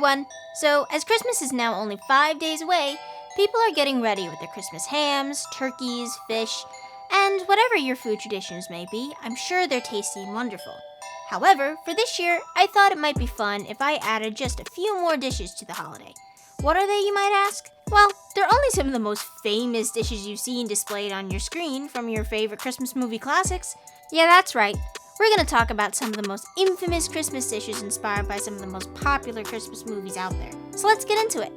everyone! So, as Christmas is now only 5 days away, people are getting ready with their Christmas hams, turkeys, fish, and whatever your food traditions may be, I'm sure they're tasty and wonderful. However, for this year, I thought it might be fun if I added just a few more dishes to the holiday. What are they, you might ask? Well, they're only some of the most famous dishes you've seen displayed on your screen from your favorite Christmas movie classics. Yeah, that's right. We're going to talk about some of the most infamous Christmas dishes inspired by some of the most popular Christmas movies out there. So let's get into it.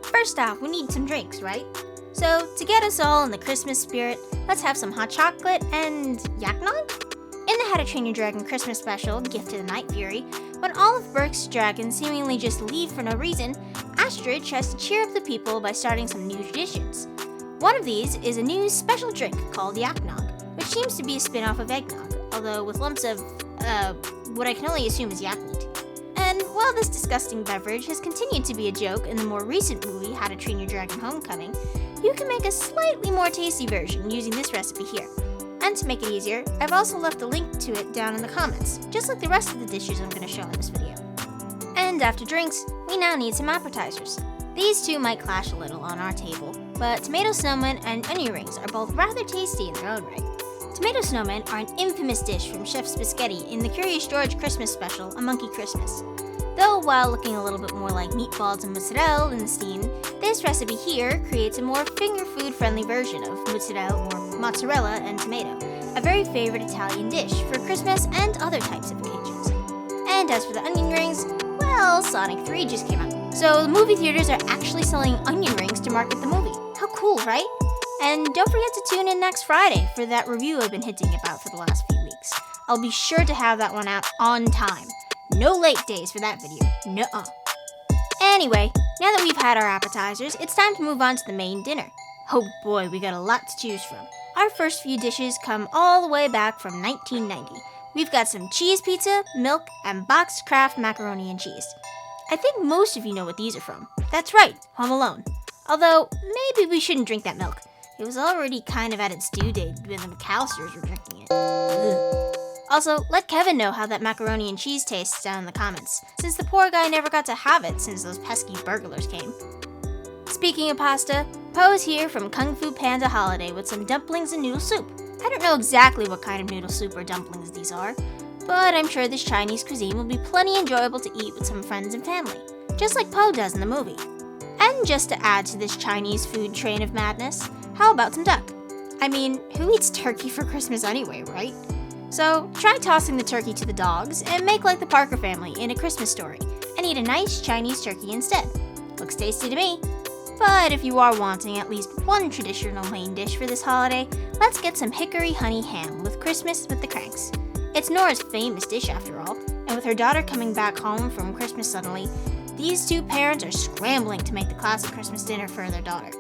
First off, we need some drinks, right? So, to get us all in the Christmas spirit, let's have some hot chocolate and yaknog? In the How to Train Your Dragon Christmas special, Gift to the Night Fury, when all of Berk's dragons seemingly just leave for no reason, Astrid tries to cheer up the people by starting some new traditions. One of these is a new special drink called yaknog, which seems to be a spin-off of eggnog, although with lumps of, what I can only assume is yak meat. And while this disgusting beverage has continued to be a joke in the more recent movie How to Train Your Dragon Homecoming, you can make a slightly more tasty version using this recipe here. And to make it easier, I've also left a link to it down in the comments, just like the rest of the dishes I'm going to show in this video. And after drinks, we now need some appetizers. These two might clash a little on our table, but tomato snowmen and onion rings are both rather tasty in their own right. Tomato snowmen are an infamous dish from Chef Biscotti in the Curious George Christmas special, A Monkey Christmas. Though while looking a little bit more like meatballs and mozzarella in the steam, this recipe here creates a more finger food friendly version of mozzarella and tomato, a very favorite Italian dish for Christmas and other types of occasions. And as for the onion rings, well, Sonic 3 just came out, so the movie theaters are actually selling onion rings to market the movie. How cool, right? And don't forget to tune in next Friday for that review I've been hinting about for the last few weeks. I'll be sure to have that one out on time. No late days for that video. Nuh-uh. Anyway, now that we've had our appetizers, it's time to move on to the main dinner. Oh boy, we got a lot to choose from. Our first few dishes come all the way back from 1990. We've got some cheese pizza, milk, and boxed Kraft macaroni and cheese. I think most of you know what these are from. That's right, Home Alone. Although, maybe we shouldn't drink that milk. It was already kind of at its due date when the McAllisters were drinking it. Ugh. Also, let Kevin know how that macaroni and cheese tastes down in the comments, since the poor guy never got to have it since those pesky burglars came. Speaking of pasta, Po's here from Kung Fu Panda Holiday with some dumplings and noodle soup. I don't know exactly what kind of noodle soup or dumplings these are, but I'm sure this Chinese cuisine will be plenty enjoyable to eat with some friends and family, just like Po does in the movie. And just to add to this Chinese food train of madness, how about some duck? I mean, who eats turkey for Christmas anyway, right? So try tossing the turkey to the dogs and make like the Parker family in A Christmas Story and eat a nice Chinese turkey instead. Looks tasty to me. But if you are wanting at least one traditional main dish for this holiday, let's get some hickory honey ham with Christmas with the Cranks. It's Nora's famous dish after all, and with her daughter coming back home from Christmas suddenly, these two parents are scrambling to make the classic Christmas dinner for their daughter.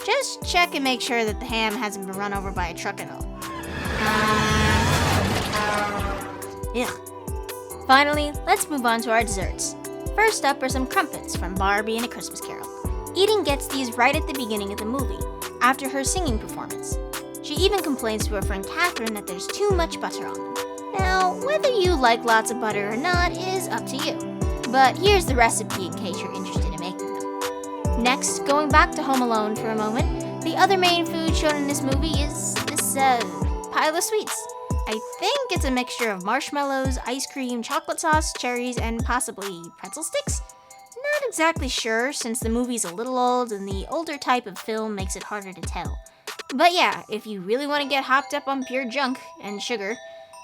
Just check and make sure that the ham hasn't been run over by a truck at all. Ugh. Finally, let's move on to our desserts. First up are some crumpets from Barbie and A Christmas Carol. Eden gets these right at the beginning of the movie, after her singing performance. She even complains to her friend Catherine that there's too much butter on them. Now, whether you like lots of butter or not is up to you. But here's the recipe in case you're interested in making them. Next, going back to Home Alone for a moment, the other main food shown in this movie is this, pile of sweets. I think it's a mixture of marshmallows, ice cream, chocolate sauce, cherries, and possibly pretzel sticks? Not exactly sure since the movie's a little old and the older type of film makes it harder to tell. But yeah, if you really want to get hopped up on pure junk and sugar,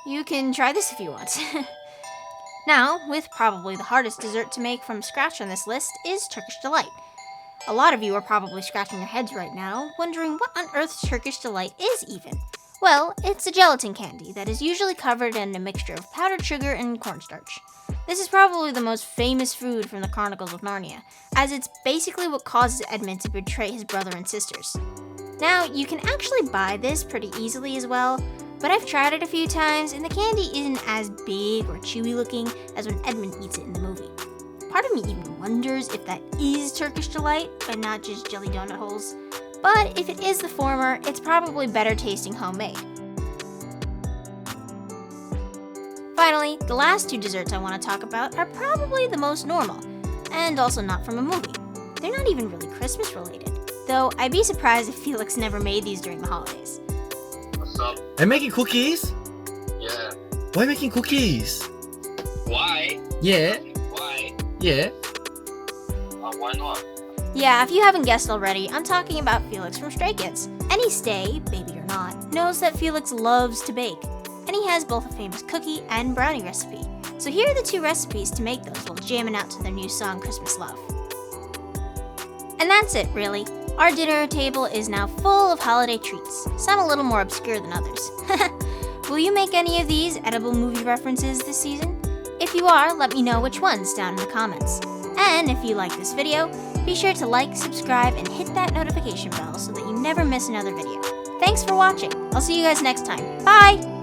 you can try this if you want. Now, with probably the hardest dessert to make from scratch on this list is Turkish Delight. A lot of you are probably scratching your heads right now, wondering what on earth Turkish Delight is even. Well, it's a gelatin candy that is usually covered in a mixture of powdered sugar and cornstarch. This is probably the most famous food from the Chronicles of Narnia, as it's basically what causes Edmund to betray his brother and sisters. Now, you can actually buy this pretty easily as well, but I've tried it a few times and the candy isn't as big or chewy looking as when Edmund eats it in the movie. Part of me even wonders if that is Turkish Delight and not just jelly donut holes. But if it is the former, it's probably better tasting homemade. Finally, the last two desserts I want to talk about are probably the most normal. and also not from a movie. They're not even really Christmas related, though I'd be surprised if Felix never made these during the holidays. What's up? I'm making cookies? Yeah. Why making cookies? Why? Yeah, Why? yeah. Why not? Yeah, if you haven't guessed already, I'm talking about Felix from Stray Kids. Any stay, baby or not, knows that Felix loves to bake, and he has both a famous cookie and brownie recipe. So here are the 2 recipes to make those while jamming out to their new song, Christmas Love. And that's it, really. Our dinner table is now full of holiday treats, some a little more obscure than others. Will you make any of these edible movie references this season? If you are, let me know which ones down in the comments. And if you like this video, be sure to like, subscribe, and hit that notification bell so that you never miss another video. Thanks for watching. I'll see you guys next time. Bye!